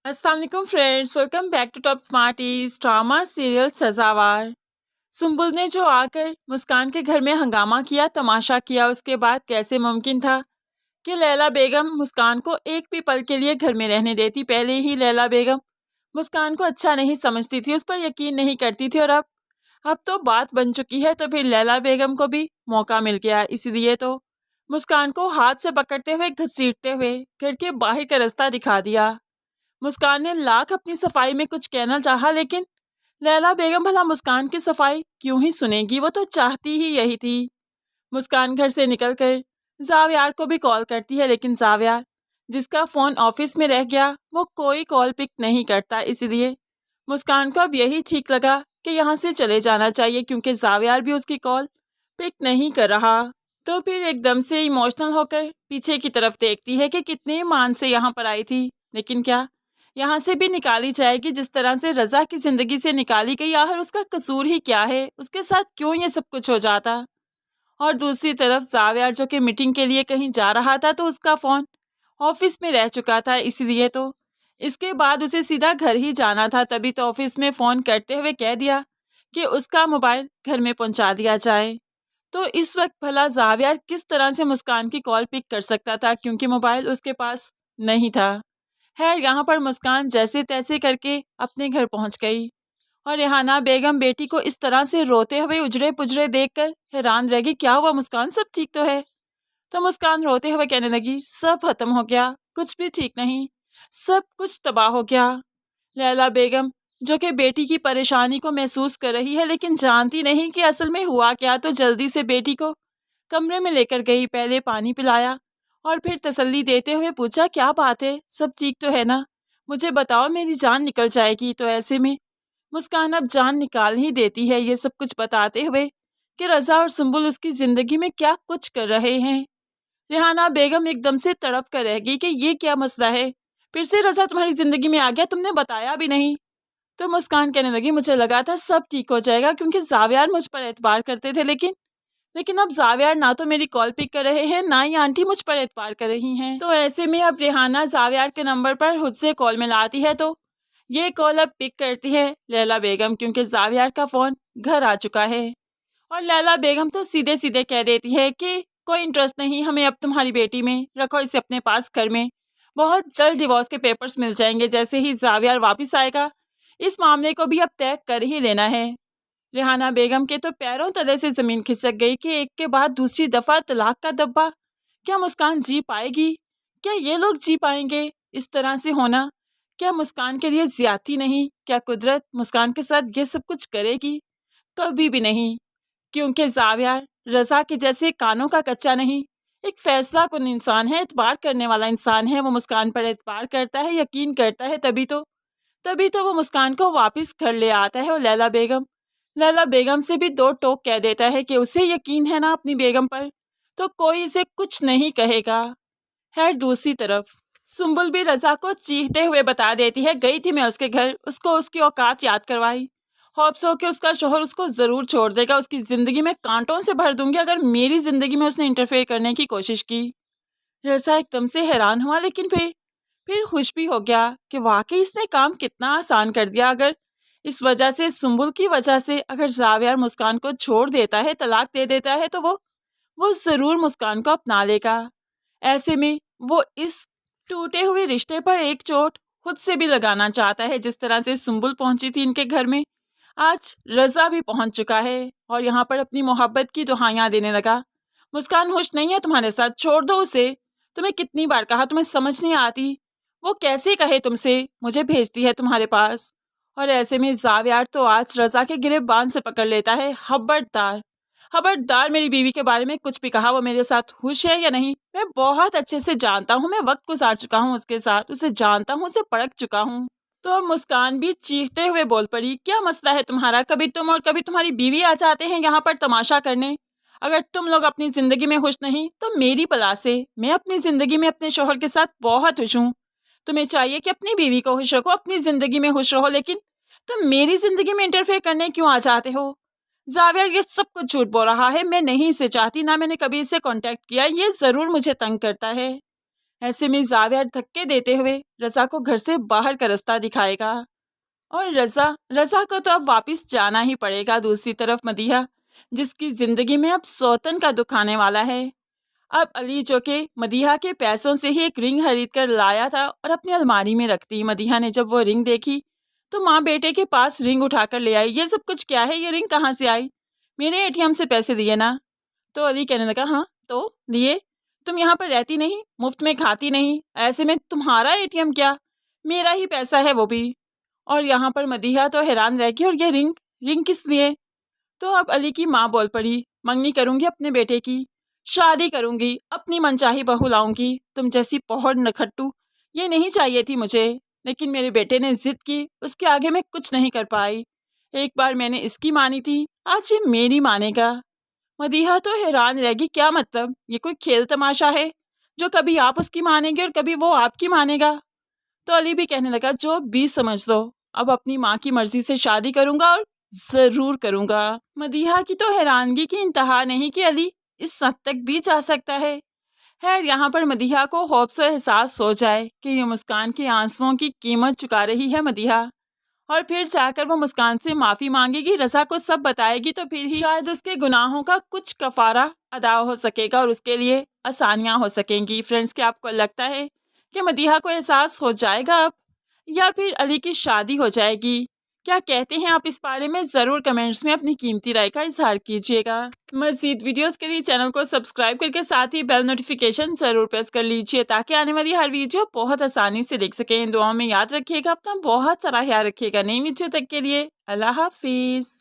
السلام علیکم friends, welcome back to top smarties drama serial Sazawar. Sumbul نے جو آ کر مسکان کے گھر میں ہنگامہ کیا، تماشا کیا، اس کے بعد کیسے ممکن تھا کہ لیلا بیگم مسکان کو ایک بھی پل کے لیے گھر میں رہنے دیتی۔ پہلے ہی لیلا بیگم مسکان کو اچھا نہیں سمجھتی تھی، اس پر یقین نہیں کرتی تھی، اور اب تو بات بن چکی ہے تو پھر لیلا بیگم کو بھی موقع مل گیا۔ اسی لیے تو مسکان کو ہاتھ سے پکڑتے ہوئے گھسیٹتے ہوئے گھر کے باہر کا راستہ دکھا دیا۔ مسکان نے لاکھ اپنی صفائی میں کچھ کہنا چاہا، لیکن لیلا بیگم بھلا مسکان کی صفائی کیوں ہی سنے گی، وہ تو چاہتی ہی یہی تھی۔ مسکان گھر سے نکل کر زاویار کو بھی کال کرتی ہے، لیکن زاویار جس کا فون آفس میں رہ گیا وہ کوئی کال پک نہیں کرتا۔ اسی لیے مسکان کو اب یہی ٹھیک لگا کہ یہاں سے چلے جانا چاہیے، کیونکہ زاویار بھی اس کی کال پک نہیں کر رہا۔ تو پھر ایک دم سے ایموشنل ہو کر پیچھے کی طرف دیکھتی ہے کہ کتنے ایمان سے یہاں پر آئی تھی، لیکن کیا یہاں سے بھی نکالی جائے گی جس طرح سے رضا کی زندگی سے نکالی گئی؟ آخر اس کا قصور ہی کیا ہے؟ اس کے ساتھ کیوں یہ سب کچھ ہو جاتا؟ اور دوسری طرف زاویار جو کہ میٹنگ کے لیے کہیں جا رہا تھا تو اس کا فون آفس میں رہ چکا تھا، اسی لیے تو اس کے بعد اسے سیدھا گھر ہی جانا تھا۔ تبھی تو آفس میں فون کرتے ہوئے کہہ دیا کہ اس کا موبائل گھر میں پہنچا دیا جائے۔ تو اس وقت بھلا زاویار کس طرح سے مسکان کی کال پک کر سکتا تھا، کیونکہ موبائل اس کے پاس نہیں تھا۔ خیر، یہاں پر مسکان جیسے تیسے کر کے اپنے گھر پہنچ گئی، اور ریحانہ بیگم بیٹی کو اس طرح سے روتے ہوئے اجڑے پجڑے دیکھ کر حیران رہ گئی۔ کیا ہوا مسکان، سب ٹھیک تو ہے؟ تو مسکان روتے ہوئے کہنے لگی، سب ختم ہو گیا، کچھ بھی ٹھیک نہیں، سب کچھ تباہ ہو گیا۔ لیلا بیگم جو کہ بیٹی کی پریشانی کو محسوس کر رہی ہے لیکن جانتی نہیں کہ اصل میں ہوا کیا، تو جلدی سے بیٹی کو کمرے میں لے کر گئی، پہلے پانی پلایا اور پھر تسلی دیتے ہوئے پوچھا، کیا بات ہے، سب ٹھیک تو ہے نا؟ مجھے بتاؤ، میری جان نکل جائے گی۔ تو ایسے میں مسکان اب جان نکال ہی دیتی ہے، یہ سب کچھ بتاتے ہوئے کہ رضا اور سنبل اس کی زندگی میں کیا کچھ کر رہے ہیں۔ ریحانہ بیگم ایک دم سے تڑپ کر رہ گئی کہ یہ کیا مسئلہ ہے، پھر سے رضا تمہاری زندگی میں آ گیا، تم نے بتایا بھی نہیں۔ تو مسکان کہنے لگی، مجھے لگا تھا سب ٹھیک ہو جائے گا کیونکہ زاویار مجھ پر اعتبار کرتے تھے، لیکن اب زاویار نہ تو میری کال پک کر رہے ہیں، نہ ہی آنٹی مجھ پر اعتبار کر رہی ہیں۔ تو ایسے میں اب ریحانہ زاویار کے نمبر پر خود سے کال ملاتی ہے، تو یہ کال اب پک کرتی ہے لیلا بیگم، کیونکہ زاویار کا فون گھر آ چکا ہے۔ اور لیلا بیگم تو سیدھے سیدھے کہہ دیتی ہے کہ کوئی انٹرسٹ نہیں ہمیں اب تمہاری بیٹی میں، رکھو اسے اپنے پاس گھر میں، بہت جلد ڈیورس کے پیپرز مل جائیں گے، جیسے ہی زاویار واپس آئے گا اس معاملے کو بھی اب طے کر ہی لینا ہے۔ ریحانہ بیگم کے تو پیروں تلے سے زمین کھسک گئی کہ ایک کے بعد دوسری دفعہ طلاق کا دبا، کیا مسکان جی پائے گی؟ کیا یہ لوگ جی پائیں گے؟ اس طرح سے ہونا کیا مسکان کے لیے زیادتی نہیں؟ کیا قدرت مسکان کے ساتھ یہ سب کچھ کرے گی؟ کبھی بھی نہیں، کیونکہ زاویار رضا کے جیسے کانوں کا کچا نہیں، ایک فیصلہ کن انسان ہے، اعتبار کرنے والا انسان ہے، وہ مسکان پر اعتبار کرتا ہے، یقین کرتا ہے، تبھی تو وہ مسکان کو واپس گھر لے آتا ہے۔ اور لیلا بیگم سے بھی دو ٹوک کہہ دیتا ہے کہ اسے یقین ہے نا اپنی بیگم پر، تو کوئی اسے کچھ نہیں کہے گا۔ خیر، دوسری طرف سنبل بھی رضا کو چیختے ہوئے بتا دیتی ہے، گئی تھی میں اس کے گھر، اس کو اس کی اوقات یاد کروائی، ہوپس ہو کہ اس کا شوہر اس کو ضرور چھوڑ دے گا، اس کی زندگی میں کانٹوں سے بھر دوں گی اگر میری زندگی میں اس نے انٹرفیئر کرنے کی کوشش کی۔ رضا ایک دم سے حیران ہوا، لیکن پھر خوش بھی ہو گیا کہ واقعی اس نے کام کتنا آسان کر دیا۔ اگر اس وجہ سے، سنبل کی وجہ سے، اگر زاویار مسکان کو چھوڑ دیتا ہے، طلاق دے دیتا ہے، تو وہ ضرور مسکان کو اپنا لے گا۔ ایسے میں وہ اس ٹوٹے ہوئے رشتے پر ایک چوٹ خود سے بھی لگانا چاہتا ہے، جس طرح سے سنبل پہنچی تھی ان کے گھر میں، آج رضا بھی پہنچ چکا ہے اور یہاں پر اپنی محبت کی دہائیاں دینے لگا۔ مسکان خوش نہیں ہے تمہارے ساتھ، چھوڑ دو اسے، تمہیں کتنی بار کہا، تمہیں سمجھ نہیں آتی، وہ کیسے کہے تم سے، مجھے بھیجتی ہے تمہارے پاس۔ اور ایسے میں زاویار تو آج رضا کے گریبان سے پکڑ لیتا ہے، خبردار میری بیوی کے بارے میں کچھ بھی کہا، وہ میرے ساتھ خوش ہے یا نہیں میں بہت اچھے سے جانتا ہوں، میں وقت گزار چکا ہوں اس کے ساتھ، اسے جانتا ہوں، اسے پرکھ چکا ہوں۔ تو مسکان بھی چیختے ہوئے بول پڑی، کیا مسئلہ ہے تمہارا؟ کبھی تم اور کبھی تمہاری بیوی آ جاتے ہیں یہاں پر تماشا کرنے، اگر تم لوگ اپنی زندگی میں خوش نہیں تو میری بلا سے، میں اپنی زندگی میں اپنے شوہر کے ساتھ بہت خوش ہوں، تمہیں چاہیے کہ اپنی بیوی کو خوش رکھو، اپنی زندگی میں خوش رہو، لیکن تم میری زندگی میں انٹرفیئر کرنے کیوں آ جاتے ہو؟ زاویار یہ سب کچھ جھوٹ بول رہا ہے، میں نہیں اسے چاہتی، نہ میں نے کبھی اسے کانٹیکٹ کیا، یہ ضرور مجھے تنگ کرتا ہے۔ ایسے میں زاویہ دھکے دیتے ہوئے رضا کو گھر سے باہر کا رستہ دکھائے گا اور رضا کو تو اب واپس جانا ہی پڑے گا۔ دوسری طرف مدیحہ، جس کی زندگی میں اب سوتن کا دکھ آنے والا ہے، اب علی جو کہ مدیحہ کے پیسوں سے ہی ایک رنگ خرید کر لایا تھا اور اپنی الماری میں رکھ دی۔ مدیحہ نے جب وہ رنگ دیکھی تو ماں بیٹے کے پاس رنگ اٹھا کر لے آئی۔ یہ سب کچھ کیا ہے؟ یہ رنگ کہاں سے آئی؟ میرے ATM سے پیسے دیے نا؟ تو علی کہنے لگا ہاں تو دیے، تم یہاں پر رہتی نہیں، مفت میں کھاتی نہیں، ایسے میں تمہارا ATM کیا، میرا ہی پیسہ ہے وہ بھی۔ اور یہاں پر مدیحہ تو حیران رہ گئی، اور یہ رنگ کس لیے؟ تو اب علی کی ماں بول پڑی، منگنی کروں گی اپنے بیٹے کی، شادی کروں گی، اپنی من چاہی بہو لاؤں گی، تم جیسی پوہڑ نکھٹو یہ نہیں چاہیے تھی مجھے، لیکن میرے بیٹے نے ضد کی، اس کے آگے میں کچھ نہیں کر پائی۔ ایک بار میں نے اس کی مانی تھی، آج یہ میری مانے گا۔ مدیحہ تو حیران رہ گی، کیا مطلب؟ یہ کوئی کھیل تماشا ہے جو کبھی آپ اس کی مانیں گے اور کبھی وہ آپ کی مانے گا؟ تو علی بھی کہنے لگا جو بھی سمجھ لو، اب اپنی ماں کی مرضی سے شادی کروں گا اور ضرور کروں گا۔ مدیحہ کی تو حیرانگی کی انتہا نہیں کہ علی اس حد تک بھی جا سکتا ہے۔ خیر یہاں پر مدیحہ کو خوف و احساس ہو جائے کہ یہ مسکان کے آنسوؤں کی قیمت چکا رہی ہے مدیحہ، اور پھر جا کر وہ مسکان سے معافی مانگے گی، رضا کو سب بتائے گی، تو پھر ہی شاید اس کے گناہوں کا کچھ کفارہ ادا ہو سکے گا اور اس کے لیے آسانیاں ہو سکیں گی۔ فرینڈس، کیا آپ کو لگتا ہے کہ مدیحہ کو احساس ہو جائے گا اب، یا پھر علی کی شادی ہو جائے گی؟ کیا کہتے ہیں آپ اس بارے میں؟ ضرور کمنٹس میں اپنی قیمتی رائے کا اظہار کیجیے گا۔ مزید ویڈیوز کے لیے چینل کو سبسکرائب کر کے ساتھ ہی بیل نوٹیفیکیشن ضرور پریس کر لیجیے تاکہ آنے والی ہر ویڈیو بہت آسانی سے دیکھ سکیں۔ دعاؤں میں یاد رکھیے گا، اپنا بہت سارا خیال رکھیے گا۔ نئی ویڈیو تک کے لیے اللہ حافظ۔